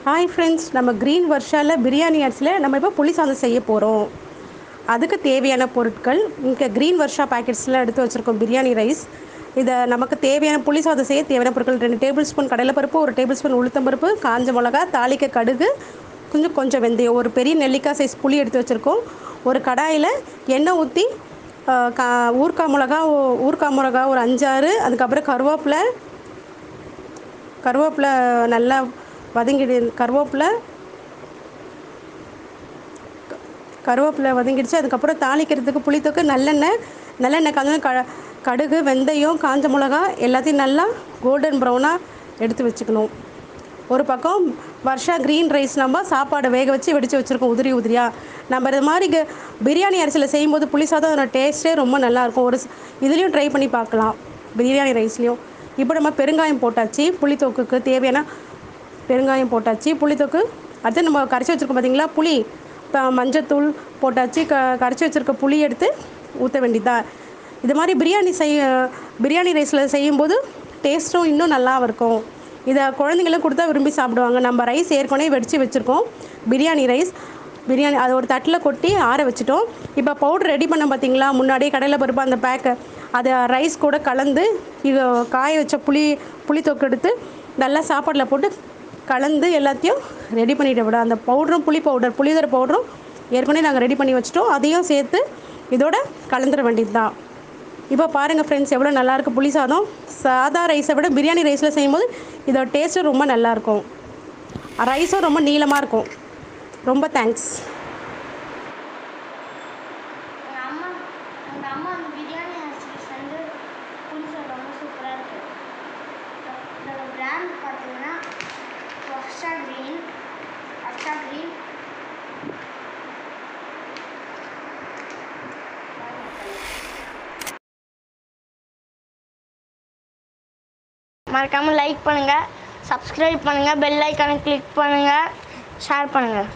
Hi friends, நம்ம green வர்ஷாவில் biryani அரிசியில் நம்ம இப்போ புளி சாதம் செய்ய போகிறோம். அதுக்கு தேவையான பொருட்கள் இங்கே க்ரீன் வர்ஷா பேக்கெட்ஸ்லாம் எடுத்து வச்சுருக்கோம். பிரியாணி ரைஸ், இதை நமக்கு தேவையான புளி சாதம் செய்ய தேவையான பொருட்கள் 2 டேபிள் ஸ்பூன் கடலைப்பருப்பு, 1 டேபிள் ஸ்பூன் உளுத்தம்பருப்பு, காஞ்ச மிளகா, தாளிக்க கடுகு, கொஞ்சம் வெந்தயம், ஒரு பெரிய நெல்லிக்காய் சைஸ் புளி எடுத்து வச்சுருக்கோம். ஒரு கடாயில் எண்ணெய் ஊற்றி ஊறுகாய் மிளகா ஒரு 5-6, அதுக்கப்புறம் கருவேப்பிலை நல்லா கருவேப்பிலை வதங்கிடுச்சு. அதுக்கப்புறம் தாளிக்கிறதுக்கு புளித்தொக்கு நல்லெண்ணெய் காஞ்ச கடுகு, வெந்தயம், காஞ்ச மிளகா எல்லாத்தையும் நல்லா கோல்டன் ப்ரௌனாக எடுத்து வச்சுக்கணும். ஒரு பக்கம் வர்ஷா க்ரீன் ரைஸ் நம்ம சாப்பாடை வேக வச்சு வெடித்து வச்சுருக்கோம் உதிரியாக. நம்ம இது மாதிரி பிரியாணி அரிசியில் செய்யும்போது புளி சாதம் அதோட டேஸ்ட்டே ரொம்ப நல்லாயிருக்கும். இதுலேயும் ட்ரை பண்ணி பார்க்கலாம், பிரியாணி ரைஸ்லேயும். இப்போ நம்ம பெருங்காயம் போட்டாச்சு, புளித்தொக்குக்கு தேவையான பெருங்காயம் போட்டாச்சு. புளித்தொக்கு அடுத்து நம்ம கரைச்சி வச்சுருக்கோம் பார்த்தீங்களா புளி, இப்போ மஞ்சத்தூள் போட்டாச்சு. கரைச்சி வச்சுருக்க புளி எடுத்து ஊற்ற வேண்டியதான். இது மாதிரி பிரியாணி ரைஸில் செய்யும்போது டேஸ்ட்டும் இன்னும் நல்லா இருக்கும். இதை குழந்தைங்களும் கொடுத்தா விரும்பி சாப்பிடுவாங்க. நம்ம ரைஸ் ஏற்கனவே வெடித்து வச்சுருக்கோம், பிரியாணி அதை ஒரு தட்டில் கொட்டி ஆற வச்சுட்டோம். இப்போ பவுடர் ரெடி பண்ண பார்த்தீங்களா, முன்னாடியே கடலை பருப்பு அந்த பேக்கை அதை ரைஸ் கூட கலந்து காய வச்ச புளித்தொக்கு எடுத்து நல்லா சாப்பாட்டில் போட்டு கலந்து எல்லாத்தையும் ரெடி பண்ணிவிட்டு விட. அந்த பவுடரும் புளிதர பவுடரும் ஏற்கனவே நாங்கள் ரெடி பண்ணி வச்சுட்டோம். அதையும் சேர்த்து இதோட கலந்துட வேண்டியது தான். இப்போ பாருங்கள் ஃப்ரெண்ட்ஸ், எவ்வளோ நல்லாயிருக்கு புளி சாதம். சாதா ரைஸை விட பிரியாணி ரைஸில் செய்யும்போது இதோட டேஸ்ட்டும் ரொம்ப நல்லாயிருக்கும். ரைஸும் ரொம்ப நீளமாக இருக்கும். ரொம்ப தேங்க்ஸ். எங்கள் அம்மா அந்த பிரியாணி அரிசி செஞ்சு புளி சாதம் ரொம்ப சூப்பராக இருக்குது. இதோட பிராண்ட் பார்த்தீங்கன்னா வர்ஷா க்ரீன். மறக்காமல் லைக் பண்ணுங்கள், சப்ஸ்கிரைப் பண்ணுங்கள், பெல் ஐக்கானை கிளிக் பண்ணுங்கள், ஷேர் பண்ணுங்கள்.